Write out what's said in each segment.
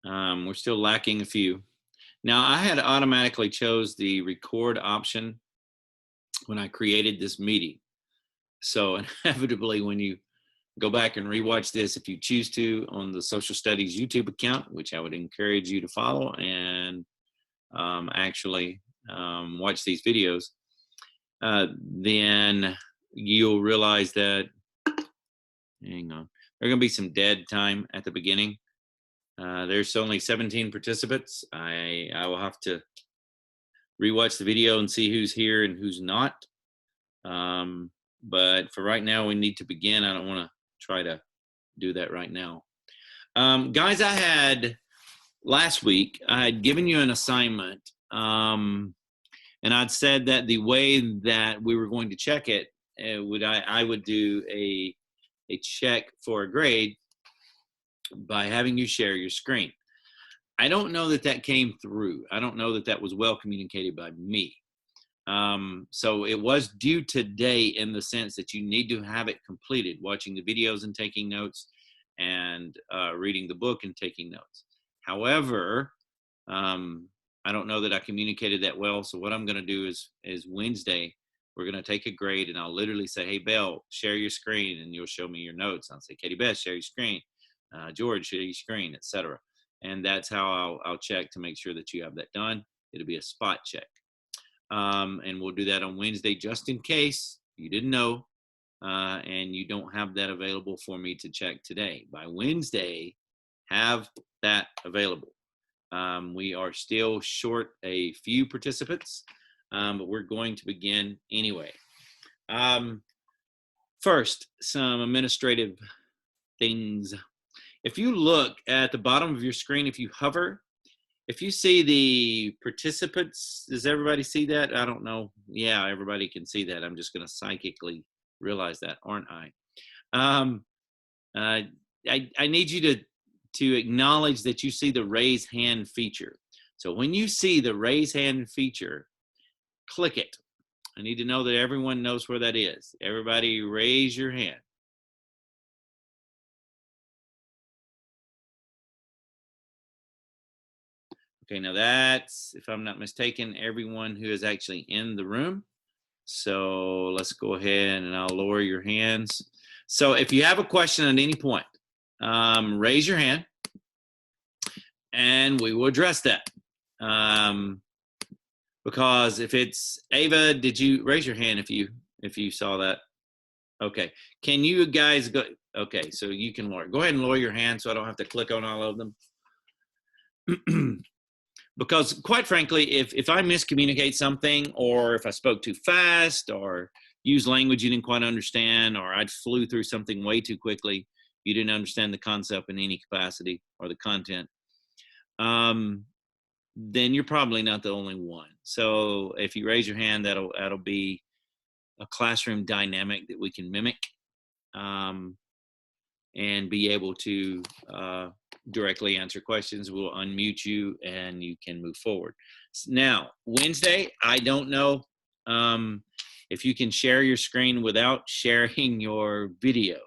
We're still lacking a few. Now, I had automatically chose the record option when I created this meeting. So inevitably, when you go back and rewatch this, if you choose to, on the Social Studies YouTube account, which I would encourage you to follow and actually watch these videos, then you'll realize that, hang on, there's going to be some dead time at the beginning. There's only 17 participants. I will have to rewatch the video and see who's here and who's not. But for right now, we need to begin. I don't want to try to do that right now. Guys, last week, I had given you an assignment, and I'd said that the way that we were going to check it, I would do a check for a grade by having you share your screen. I don't know that came through. I don't know that was well communicated by me. So it was due today in the sense that you need to have it completed, watching the videos and taking notes, and reading the book and taking notes. However, I don't know that I communicated that well. So what I'm going to do is Wednesday, we're going to take a grade, and I'll literally say, hey, Belle, share your screen, and you'll show me your notes. I'll say, Katie Beth, share your screen. George, share your screen, etc. And that's how I'll check to make sure that you have that done. It'll be a spot check. And we'll do that on Wednesday, just in case you didn't know, and you don't have that available for me to check today. By Wednesday, have that available. We are still short a few participants, but we're going to begin anyway. First, some administrative things. If you look at the bottom of your screen, if you hover, if you see the participants, does everybody see that? I don't know. Yeah, everybody can see that. I'm just going to psychically realize that, aren't I? I need you to acknowledge that you see the raise hand feature. So when you see the raise hand feature, click it. I need to know that everyone knows where that is. Everybody raise your hand. Okay, now that's, if I'm not mistaken, everyone who is actually in the room. So let's go ahead and I'll lower your hands. So if you have a question at any point, raise your hand and we will address that. Because if it's Ava, did you raise your hand if you saw that? Okay, can you guys go? Okay, so you can lower. Go ahead and lower your hand so I don't have to click on all of them. Because quite frankly, if I miscommunicate something, or if I spoke too fast, or used language you didn't quite understand, or I flew through something way too quickly, you didn't understand the concept in any capacity or the content, then you're probably not the only one. So if you raise your hand, that'll be a classroom dynamic that we can mimic, and be able to directly answer questions. We'll unmute you and you can move forward. Now, Wednesday, I don't know if you can share your screen without sharing your video.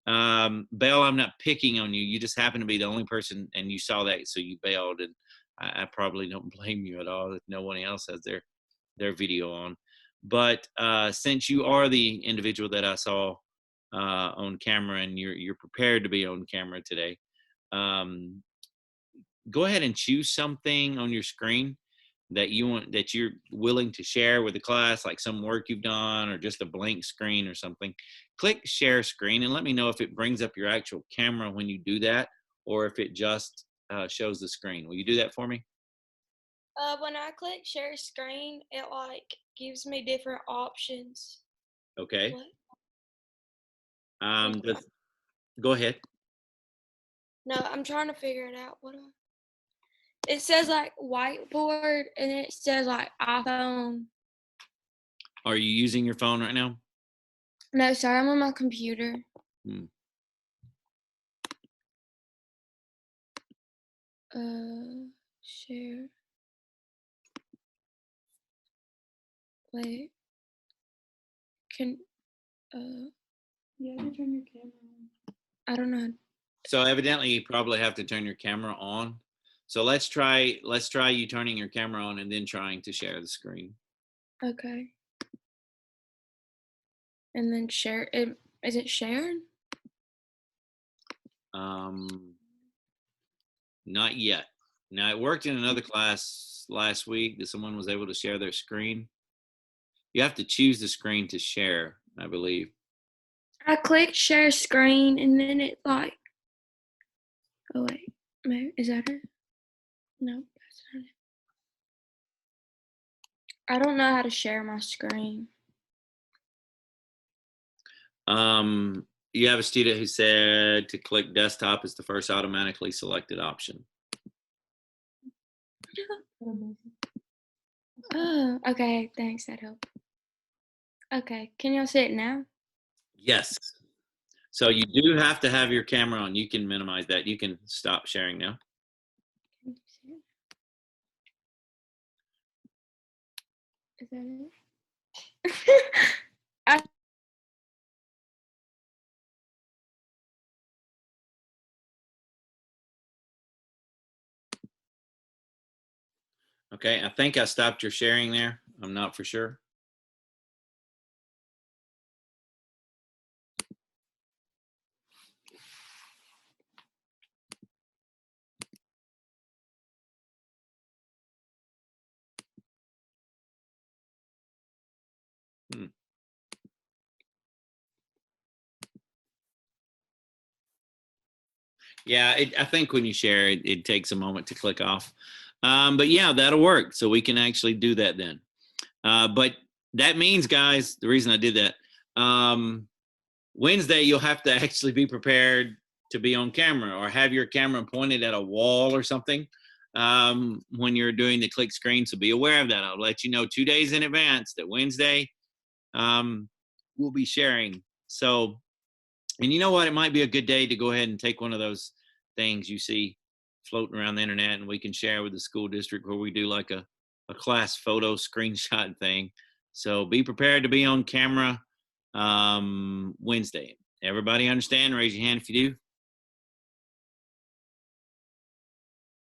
Belle, I'm not picking on you. You just happen to be the only person and you saw that, so you bailed, and I probably don't blame you at all if no one else has their video on. But since you are the individual that I saw on camera, and you're prepared to be on camera today, go ahead and choose something on your screen that you're willing to share with the class, like some work you've done or just a blank screen or something. Click share screen and let me know if it brings up your actual camera when you do that, or if it just shows the screen. Will you do that for me? When I click share screen, it gives me different options. Okay. Go ahead. No, I'm trying to figure it out. It says whiteboard, and it says iPhone. Are you using your phone right now? No, sorry, I'm on my computer. Share. Wait. You have to turn your camera on. I don't know. So evidently you probably have to turn your camera on. So let's try you turning your camera on and then trying to share the screen. Okay. And then share it. Is it sharing? Not yet. Now, it worked in another class last week that someone was able to share their screen. You have to choose the screen to share, I believe. I clicked share screen and then it like, oh wait, maybe, is that it? No, that's not it. I don't know how to share my screen. You have a student who said to click desktop is the first automatically selected option. Oh, okay, thanks, that helped. Okay, can y'all see it now? Yes. So you do have to have your camera on. You can minimize that. You can stop sharing now. Can you see it? Is that it? I Okay, I think I stopped your sharing there. I'm not for sure. Yeah, I think when you share it, it takes a moment to click off. But yeah, that'll work. So we can actually do that then. But that means, guys, the reason I did that, Wednesday, you'll have to actually be prepared to be on camera or have your camera pointed at a wall or something when you're doing the click screen. So be aware of that. I'll let you know 2 days in advance that Wednesday we'll be sharing. So, and you know what? It might be a good day to go ahead and take one of those things you see floating around the internet and we can share with the school district where we do like a class photo screenshot thing. So be prepared to be on camera Wednesday. Everybody understand? Raise your hand if you do.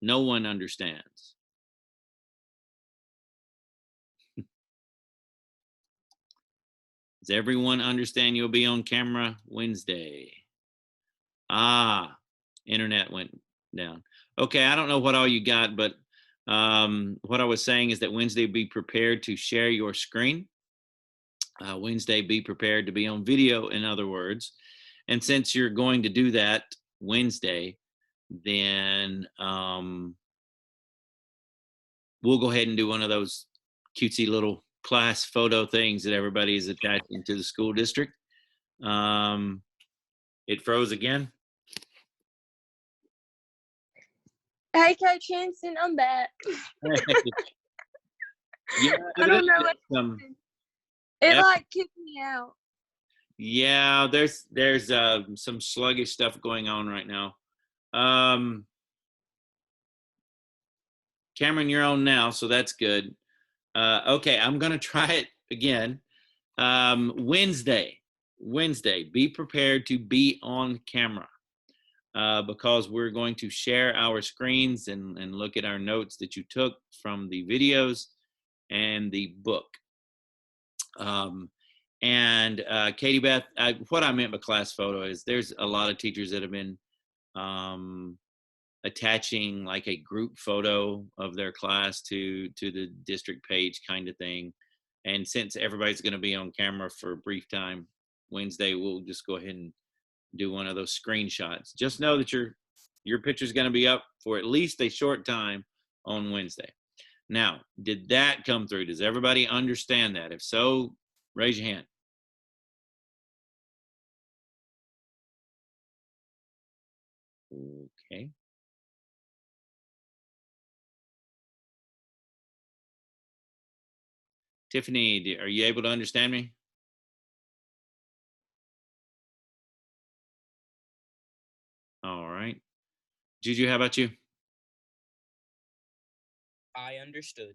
No one understands. Does everyone understand you'll be on camera Wednesday? Internet went down. Okay, I don't know what all you got, but what I was saying is that Wednesday, be prepared to share your screen. Wednesday, be prepared to be on video, in other words. And since you're going to do that Wednesday, then we'll go ahead and do one of those cutesy little class photo things that everybody is attaching to the school district. It froze again. Hey, Coach Henson, I'm back. Yeah, I don't know what it like kicked me out. Yeah, there's some sluggish stuff going on right now. Cameron, you're on now, so that's good. Okay, I'm gonna try it again. Wednesday, be prepared to be on camera because we're going to share our screens and look at our notes that you took from the videos and the book. And Katie Beth, what I meant by class photo is there's a lot of teachers that have been attaching like a group photo of their class to the district page kind of thing. And since everybody's going to be on camera for a brief time Wednesday, we'll just go ahead and do one of those screenshots. Just know that your picture's going to be up for at least a short time on Wednesday. Now, did that come through? Does everybody understand that? If so, raise your hand. Okay. Tiffany, are you able to understand me? All right. Juju, how about you? I understood.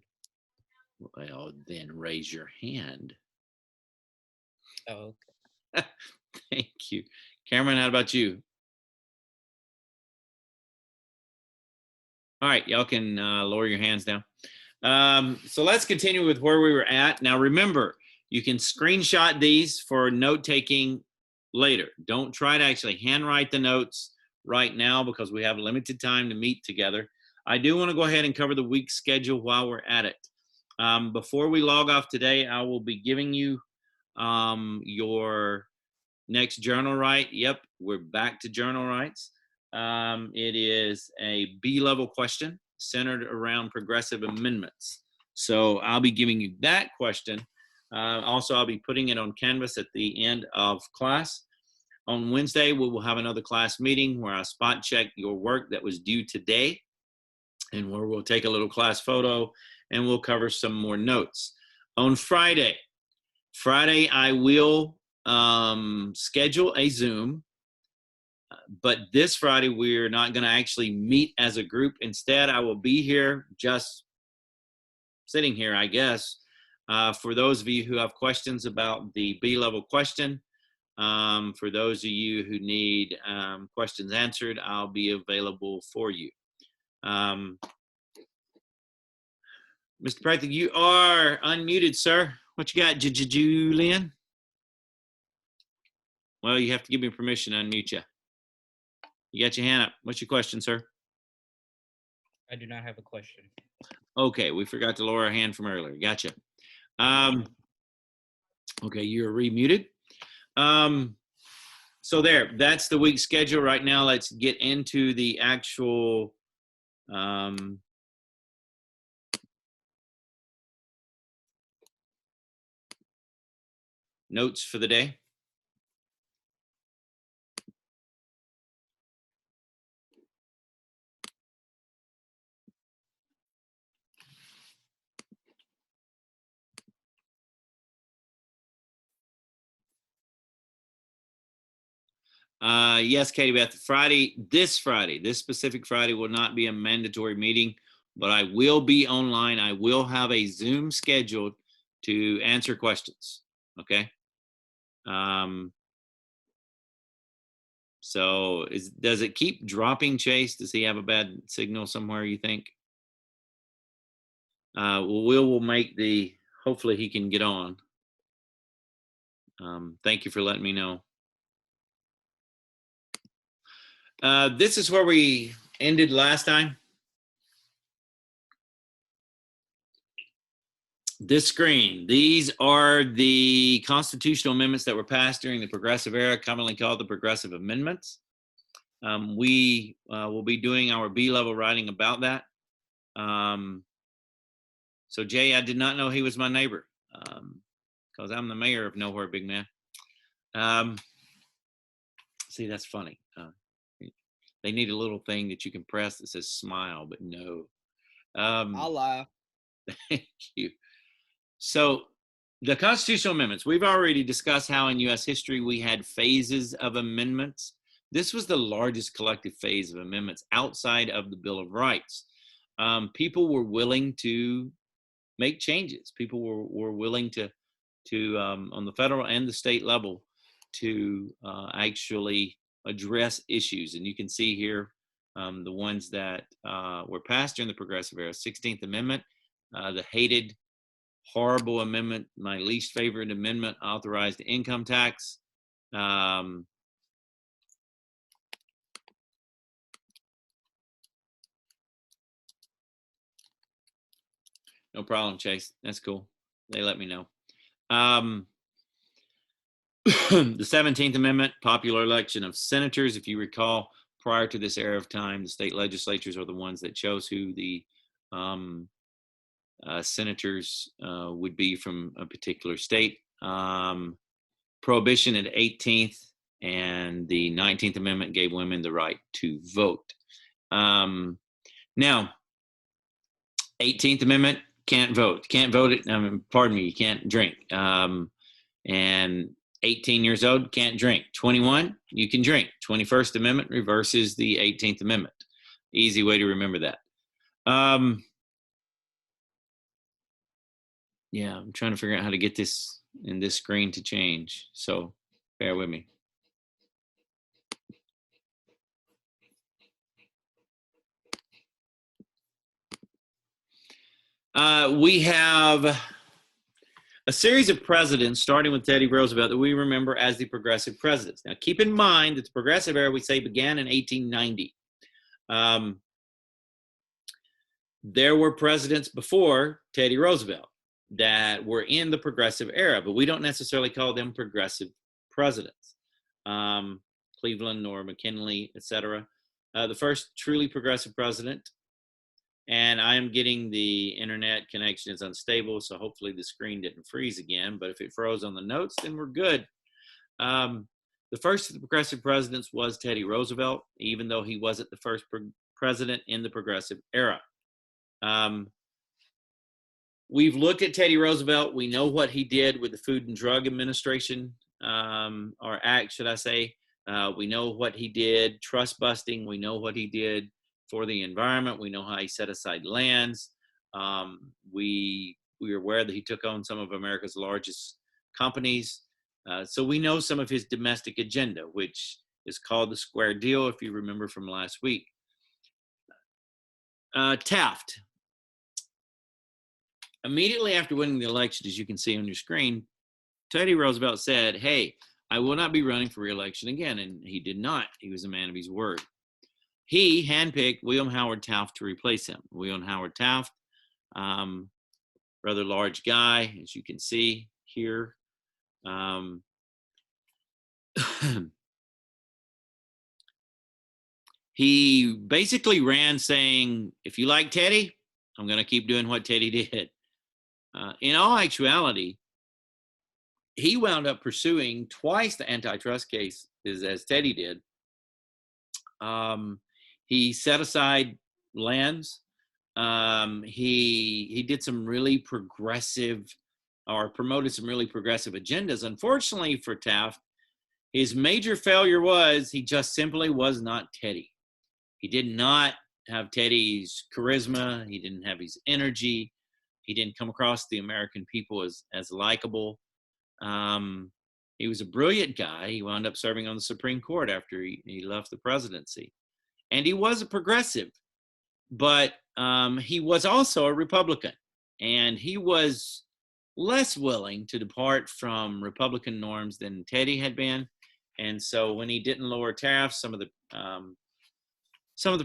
Well, then raise your hand. Oh, okay. Thank you. Cameron, how about you? All right, y'all can lower your hands down. So let's continue with where we were at. Now, remember, you can screenshot these for note taking later. Don't try to actually handwrite the notes right now because we have limited time to meet together. I do want to go ahead and cover the week schedule while we're at it. Before we log off today, I will be giving you your next journal write. Yep, we're back to journal writes. It is a B-level question centered around progressive amendments. So I'll be giving you that question. Also, I'll be putting it on Canvas at the end of class. On Wednesday, we will have another class meeting where I spot check your work that was due today and where we'll take a little class photo and we'll cover some more notes. On Friday I will schedule a Zoom, but this Friday we're not going to actually meet as a group. Instead, I will be here just sitting here, I guess, for those of you who have questions about the B-level question. For those of you who need questions answered, I'll be available for you. Mr. Prather, you are unmuted, sir. What you got, Julian? Well, you have to give me permission to unmute you. You got your hand up. What's your question, sir? I do not have a question. Okay, we forgot to lower our hand from earlier. Gotcha. Okay, you're remuted. So there, that's the week schedule right now. Let's get into the actual notes for the day. Yes, Katie Beth, this specific Friday will not be a mandatory meeting, but I will be online. I will have a Zoom scheduled to answer questions. Okay. So does it keep dropping, Chase? Does he have a bad signal somewhere, you think? Well, we'll make hopefully he can get on. Thank you for letting me know. This is where we ended last time. This screen, these are the constitutional amendments that were passed during the Progressive Era, commonly called the Progressive Amendments. We will be doing our B-level writing about that. So Jay, I did not know he was my neighbor because I'm the mayor of nowhere, big man. See, that's funny. They need a little thing that you can press that says smile, but no. I'll laugh. Thank you. So the constitutional amendments, we've already discussed how in U.S. history we had phases of amendments. This was the largest collective phase of amendments outside of the Bill of Rights. People were willing to make changes. People were willing to on the federal and the state level to actually address issues. And you can see here the ones that were passed during the Progressive Era. 16th Amendment, the hated, horrible amendment, my least favorite amendment, authorized income tax. No problem, Chase. That's cool. They let me know. The 17th Amendment, popular election of senators. If you recall, prior to this era of time, the state legislatures are the ones that chose who the senators would be from a particular state. Prohibition at 18th, and the 19th Amendment gave women the right to vote. Now, 18th Amendment, can't vote. Can't vote. Pardon me, you can't drink. And 18 years old, can't drink. 21, you can drink. 21st Amendment reverses the 18th Amendment. Easy way to remember that. Yeah, I'm trying to figure out how to get this in this screen to change. So bear with me. We have a series of presidents, starting with Teddy Roosevelt, that we remember as the progressive presidents. Now, keep in mind that the progressive era, we say, began in 1890. There were presidents before Teddy Roosevelt that were in the progressive era, but we don't necessarily call them progressive presidents. Cleveland or McKinley, etc. The first truly progressive president, and I am getting the internet connection is unstable, so hopefully the screen didn't freeze again, but if it froze on the notes, then we're good. The first of the progressive presidents was Teddy Roosevelt, even though he wasn't the first president in the progressive era. We've looked at Teddy Roosevelt. We know what he did with the Food and Drug Administration, or Act, should I say. We know what he did, trust busting. We know what he did for the environment. We know how he set aside lands. We are aware that he took on some of America's largest companies. So we know some of his domestic agenda, which is called the Square Deal, if you remember from last week. Taft. Immediately after winning the election, as you can see on your screen, Teddy Roosevelt said, hey, I will not be running for re-election again. And he did not. He was a man of his word. He handpicked William Howard Taft to replace him. William Howard Taft, rather large guy, as you can see here. He basically ran saying, if you like Teddy, I'm going to keep doing what Teddy did. In all actuality, he wound up pursuing twice the antitrust case as Teddy did. He set aside lands. He did some really progressive, or promoted some really progressive agendas. Unfortunately for Taft, his major failure was he just simply was not Teddy. He did not have Teddy's charisma. He didn't have his energy. He didn't come across the American people as likable. He was a brilliant guy. He wound up serving on the Supreme Court after he left the presidency. And he was a progressive, but he was also a Republican. And he was less willing to depart from Republican norms than Teddy had been. And so when he didn't lower tariffs, some of the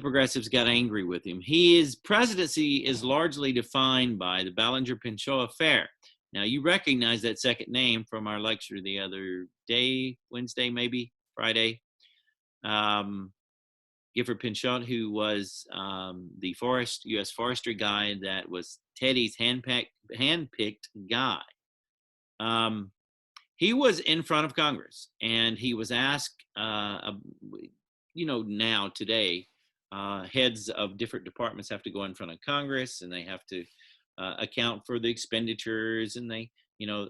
progressives got angry with him. His presidency is largely defined by the Ballinger-Pinchot affair. Now, you recognize that second name from our lecture the other day, Wednesday, maybe, Friday. Gifford Pinchot, who was the U.S. forestry guy that was Teddy's handpicked guy. He was in front of Congress, and he was asked, now, today, heads of different departments have to go in front of Congress, and they have to account for the expenditures, and they,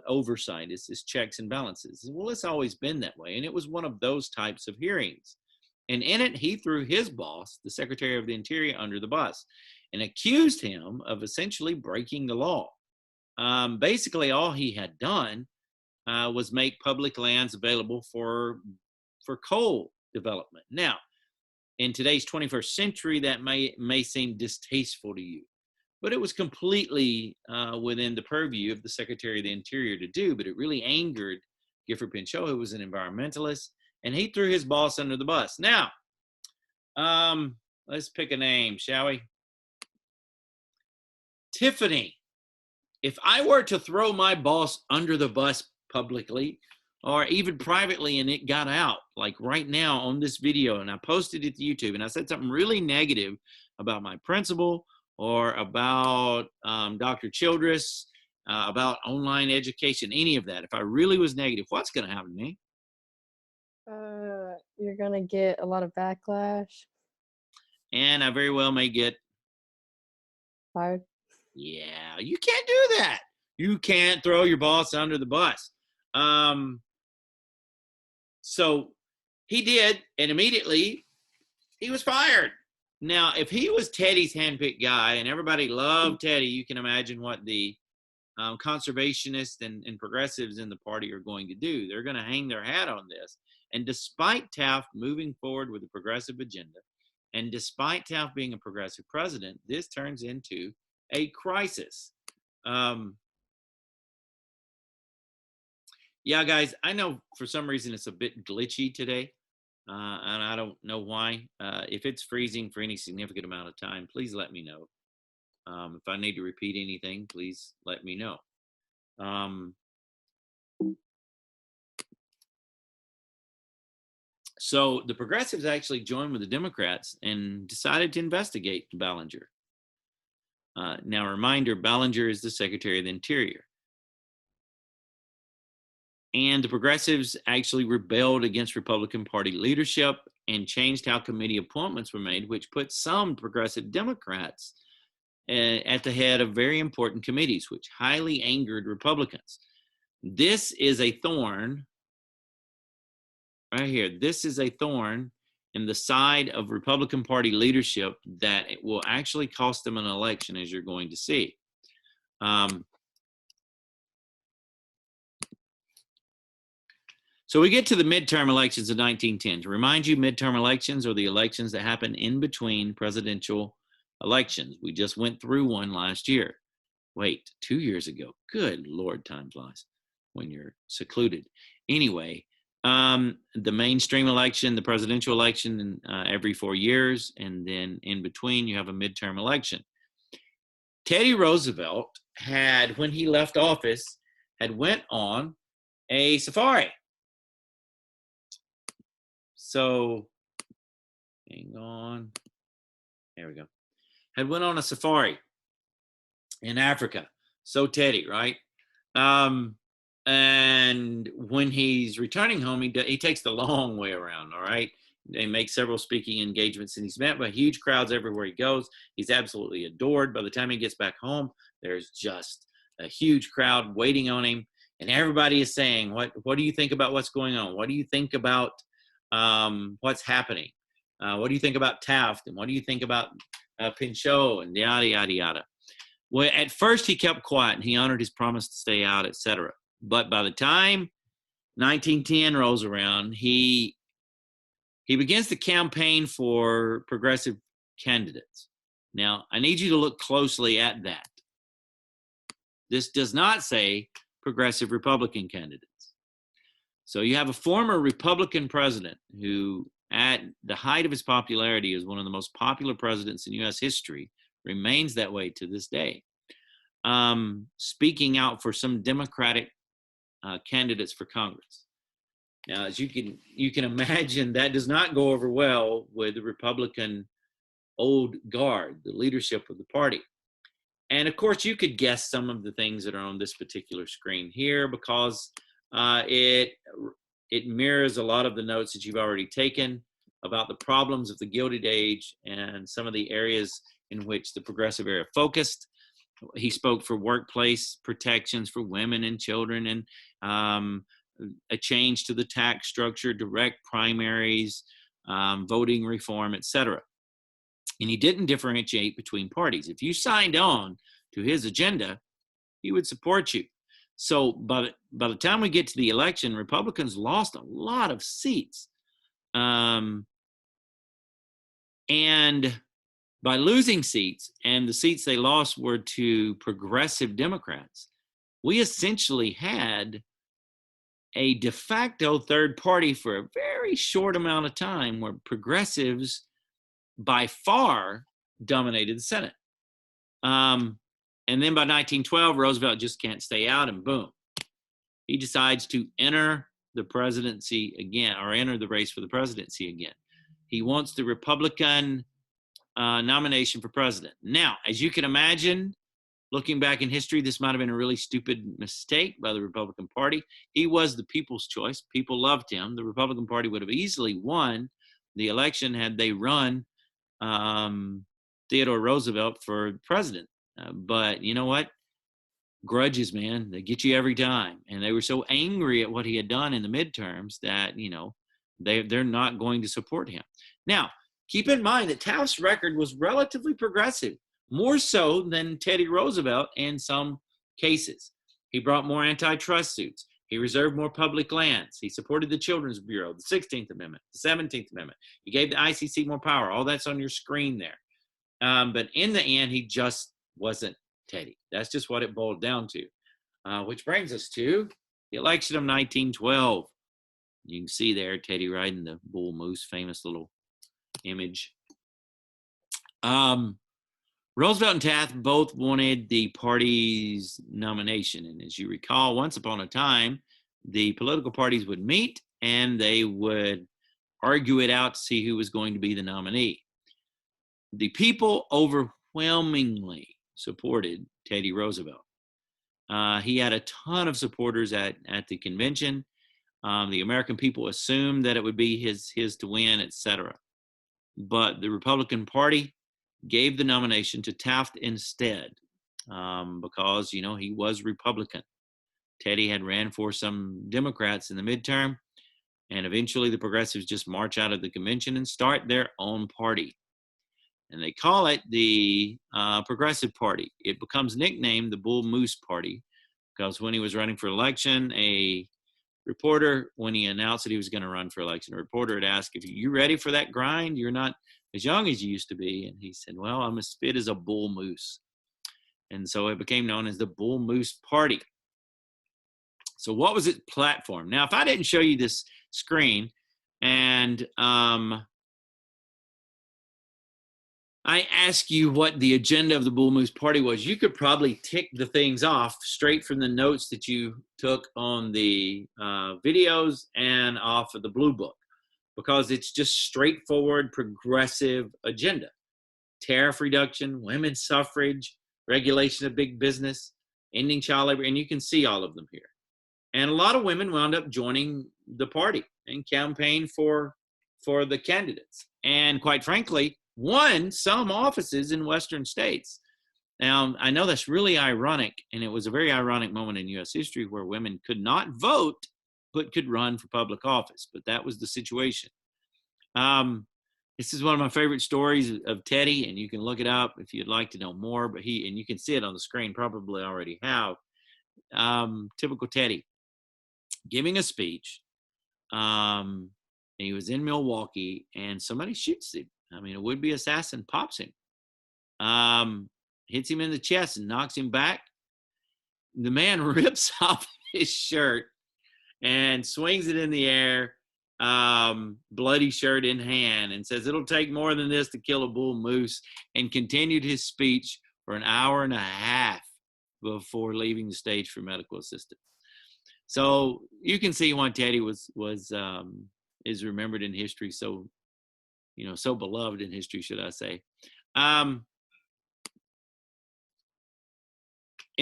oversight is checks and balances. Well, it's always been that way, and it was one of those types of hearings. And in it, he threw his boss, the Secretary of the Interior, under the bus and accused him of essentially breaking the law. Basically, all he had done was make public lands available for coal development. Now, in today's 21st century, that may seem distasteful to you, but it was completely within the purview of the Secretary of the Interior to do, but it really angered Gifford Pinchot, who was an environmentalist, and he threw his boss under the bus. Now, let's pick a name, shall we? Tiffany. If I were to throw my boss under the bus publicly, or even privately, and it got out, like right now on this video, and I posted it to YouTube, and I said something really negative about my principal, or about Dr. Childress, about online education, any of that, if I really was negative, what's going to happen to me? You're gonna get a lot of backlash. And I very well may get Fired. Yeah, you can't do that. You can't throw your boss under the bus. So he did, and immediately he was fired. Now, if he was Teddy's handpicked guy, and everybody loved Teddy, you can imagine what the conservationists and progressives in the party are going to do. They're going to hang their hat on this. And despite Taft moving forward with a progressive agenda, and despite Taft being a progressive president, this turns into a crisis. Yeah, guys, I know for some reason it's a bit glitchy today, and I don't know why. If it's freezing for any significant amount of time, please let me know. If I need to repeat anything, please let me know. So the progressives actually joined with the Democrats and decided to investigate Ballinger. Now, a reminder, Ballinger is the Secretary of the Interior. And the progressives actually rebelled against Republican Party leadership and changed how committee appointments were made, which put some progressive Democrats at the head of very important committees, which highly angered Republicans. This is a thorn right here. This is a thorn in the side of Republican Party leadership that it will actually cost them an election, as you're going to see. So we get to the midterm elections of 1910. To remind you, midterm elections are the elections that happen in between presidential elections. We just went through one last year. Wait, 2 years ago. Good Lord, time flies when you're secluded. Anyway, the mainstream election, the presidential election every 4 years, and then in between you have a midterm election. Teddy Roosevelt had, when he left office, had went on a safari. So, hang on. There we go. Had went on a safari in Africa. So Teddy, right? And when he's returning home, he takes the long way around, all right? They make several speaking engagements, and he's met by huge crowds everywhere he goes. He's absolutely adored. By the time he gets back home, there's just a huge crowd waiting on him, and everybody is saying, what do you think about what's going on? What do you think about what's happening? What do you think about Taft? And what do you think about Pinchot and yada, yada, yada? Well, at first he kept quiet and he honored his promise to stay out, etc. But by the time 1910 rolls around, he begins to campaign for progressive candidates. Now, I need you to look closely at that. This does not say progressive Republican candidates. So you have a former Republican president who, at the height of his popularity, is one of the most popular presidents in U.S. history, remains that way to this day, speaking out for some Democratic candidates for Congress. Now, as you can imagine, that does not go over well with the Republican old guard, the leadership of the party. And of course, you could guess some of the things that are on this particular screen here, because it mirrors a lot of the notes that you've already taken about the problems of the Gilded Age and some of the areas in which the progressive era focused. He spoke for workplace protections for women and children, and a change to the tax structure, direct primaries, voting reform, etc. And he didn't differentiate between parties. If you signed on to his agenda, he would support you. So by the time we get to the election, Republicans lost a lot of seats. And by losing seats, and the seats they lost were to progressive Democrats, we essentially had a de facto third party for a very short amount of time where progressives by far dominated the Senate. And then by 1912, Roosevelt just can't stay out, and boom, he decides to enter the presidency again, or enter the race for the presidency again. He wants the Republican nomination for president. Now, as you can imagine, looking back in history, this might have been a really stupid mistake by the Republican Party. He was the people's choice. People loved him. The Republican Party would have easily won the election had they run Theodore Roosevelt for president. But you know what? Grudges, man, they get you every time. And they were so angry at what he had done in the midterms that, you know, they're not going to support him. Now, keep in mind that Taft's record was relatively progressive, more so than Teddy Roosevelt in some cases. He brought more antitrust suits. He reserved more public lands. He supported the Children's Bureau, the 16th Amendment, the 17th Amendment. He gave the ICC more power. All that's on your screen there. But in the end, he just wasn't Teddy. That's just what it boiled down to. Which brings us to the election of 1912. You can see there Teddy riding the bull moose, famous little image. Roosevelt and Taft both wanted the party's nomination. And as you recall, once upon a time, the political parties would meet and they would argue it out to see who was going to be the nominee. The people overwhelmingly supported Teddy Roosevelt. He had a ton of supporters at the convention. The American people assumed that it would be his to win, etc. But the Republican Party gave the nomination to Taft instead, because, you know, he was Republican. Teddy had ran for some Democrats in the midterm, and eventually the progressives just march out of the convention and start their own party. And they call it the Progressive Party. It becomes nicknamed the Bull Moose Party because when he was running for election, a reporter, when he announced that he was going to run for election, a reporter had asked, "If you ready for that grind? You're not as young as you used to be." And he said, "Well, I'm as fit as a bull moose." And so it became known as the Bull Moose Party. So what was its platform? Now, if I didn't show you this screen and I ask you what the agenda of the Bull Moose Party was, you could probably tick the things off straight from the notes that you took on the videos and off of the Blue Book, because it's just straightforward progressive agenda. Tariff reduction, women's suffrage, regulation of big business, ending child labor, and you can see all of them here. And a lot of women wound up joining the party and campaigned for the candidates. And quite frankly, won some offices in Western states. Now, I know that's really ironic, and it was a very ironic moment in U.S. history where women could not vote, but could run for public office. But that was the situation. This is one of my favorite stories of Teddy, and you can look it up if you'd like to know more. But and you can see it on the screen, probably already have. Typical Teddy, giving a speech. And he was in Milwaukee, and somebody shoots him. I mean, a would-be assassin pops him, hits him in the chest and knocks him back. The man rips off his shirt and swings it in the air, bloody shirt in hand, and says, "It'll take more than this to kill a bull moose," and continued his speech for an hour and a half before leaving the stage for medical assistance. So you can see why Teddy is remembered in history, so beloved in history, should I say. In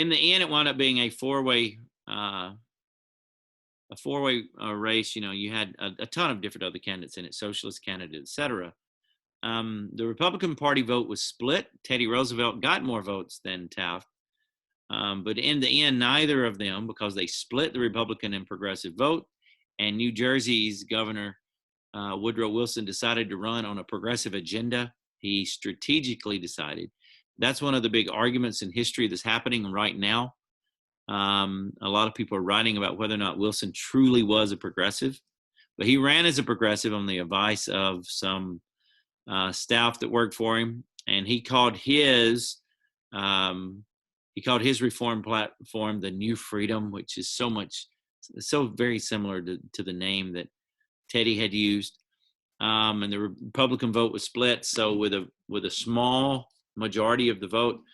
the end, it wound up being a four-way race. You had a ton of different other candidates in it, socialist candidates, etc. The Republican Party vote was split. Teddy Roosevelt got more votes than Taft. But in the end, neither of them, because they split the Republican and progressive vote, and New Jersey's Governor Woodrow Wilson decided to run on a progressive agenda. He strategically decided. That's one of the big arguments in history that's happening right now. A lot of people are writing about whether or not Wilson truly was a progressive, but he ran as a progressive on the advice of some staff that worked for him, and he called his reform platform the New Freedom, which is so very similar to the name that Teddy had used. And the Republican vote was split. So with a small majority of the vote,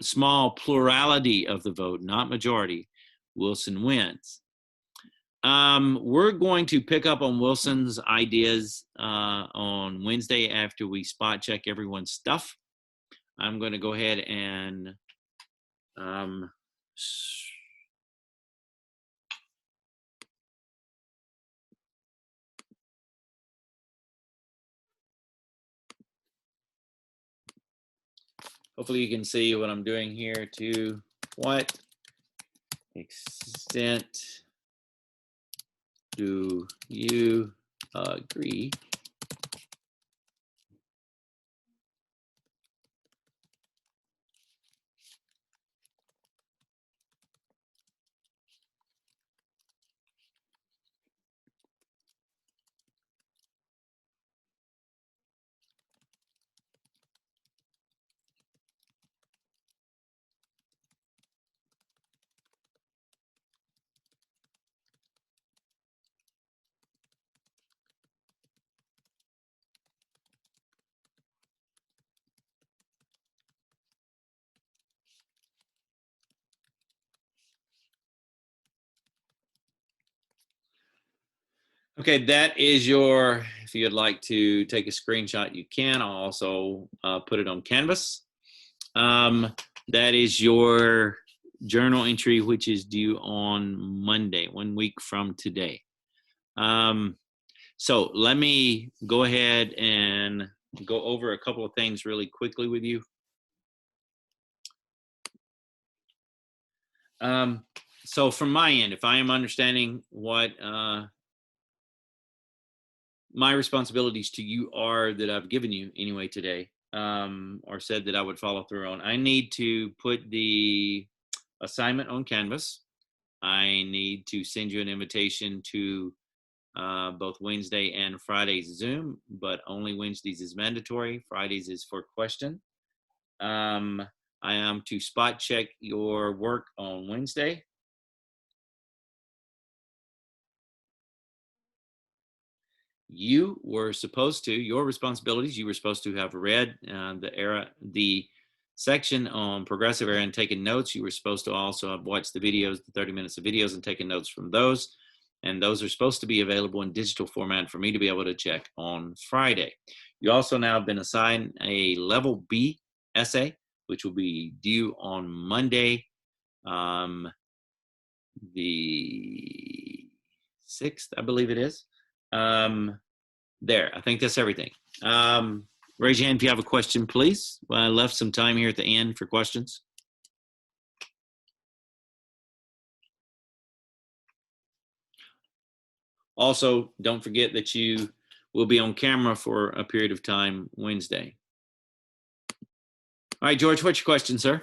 small plurality of the vote, not majority, Wilson wins. We're going to pick up on Wilson's ideas on Wednesday after we spot check everyone's stuff. I'm going to go ahead and hopefully you can see what I'm doing here. To what extent do you agree Okay, that is your, if you'd like to take a screenshot, you can. I'll also put it on Canvas. That is your journal entry, which is due on Monday, 1 week from today. So let me go ahead and go over a couple of things really quickly with you. So from my end, if I am understanding what my responsibilities to you are that I've given you anyway today, or said that I would follow through on, I need to put the assignment on Canvas. I need to send you an invitation to both Wednesday and Friday's Zoom, but only Wednesdays is mandatory. Fridays is for question. I am to spot check your work on Wednesday. You were supposed to, your responsibilities, you were supposed to have read the section on progressive era and taken notes. You were supposed to also have watched the videos, the 30 minutes of videos, and taken notes from those. And those are supposed to be available in digital format for me to be able to check on Friday. You also now have been assigned a level B essay, which will be due on Monday, the 6th, I believe it is. There, I think that's everything. Raise your hand if you have a question, please. I left some time here at the end for questions. Also, don't forget that you will be on camera for a period of time Wednesday. All right, George, what's your question, sir?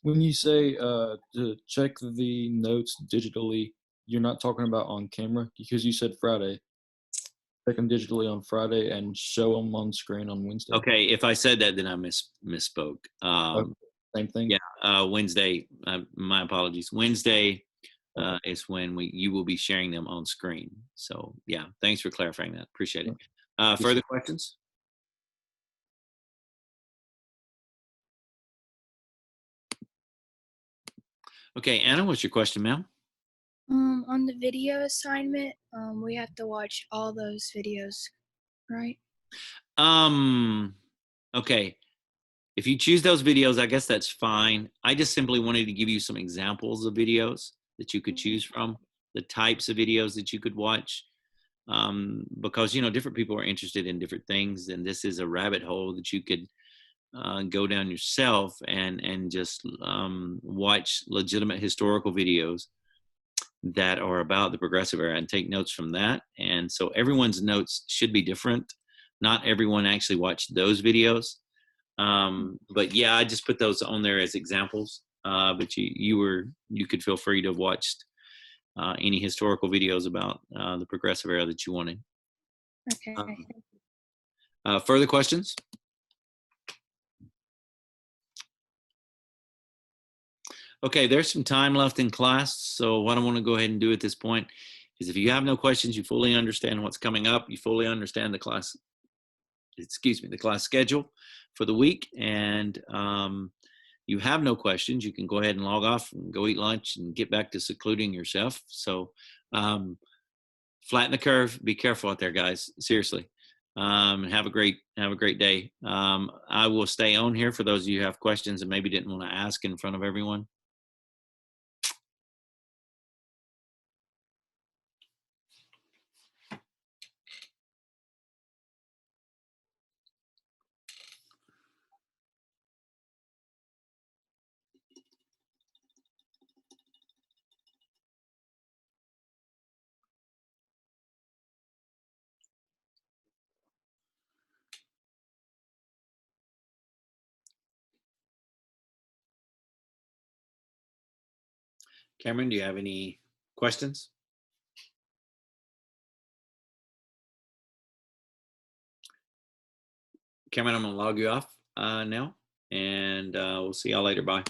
When you say to check the notes digitally, you're not talking about on camera, because you said Friday. Check them digitally on Friday and show them on screen on Wednesday. Okay, if I said that, then I misspoke. Okay, same thing. Yeah, Wednesday. My apologies. Wednesday is when you will be sharing them on screen. So yeah, thanks for clarifying that. Appreciate it. Further questions? Okay, Anna, what's your question, ma'am? On the video assignment, we have to watch all those videos, right? Okay. If you choose those videos, I guess that's fine. I just simply wanted to give you some examples of videos that you could choose from, the types of videos that you could watch, because, you know, different people are interested in different things, and this is a rabbit hole that you could go down yourself and just watch legitimate historical videos that are about the progressive era and take notes from that. And so everyone's notes should be different. Not everyone actually watched those videos. But yeah, I just put those on there as examples. But you could feel free to watch any historical videos about the progressive era that you wanted. Okay. Further questions? Okay, there's some time left in class, so what I want to go ahead and do at this point is, if you have no questions, you fully understand what's coming up, you fully understand the class, the class schedule for the week, and you have no questions, you can go ahead and log off and go eat lunch and get back to secluding yourself. So flatten the curve, be careful out there, guys, seriously. Have a great day. I will stay on here for those of you who have questions and maybe didn't want to ask in front of everyone. Cameron, do you have any questions? Cameron, I'm gonna log you off now, and we'll see y'all later. Bye.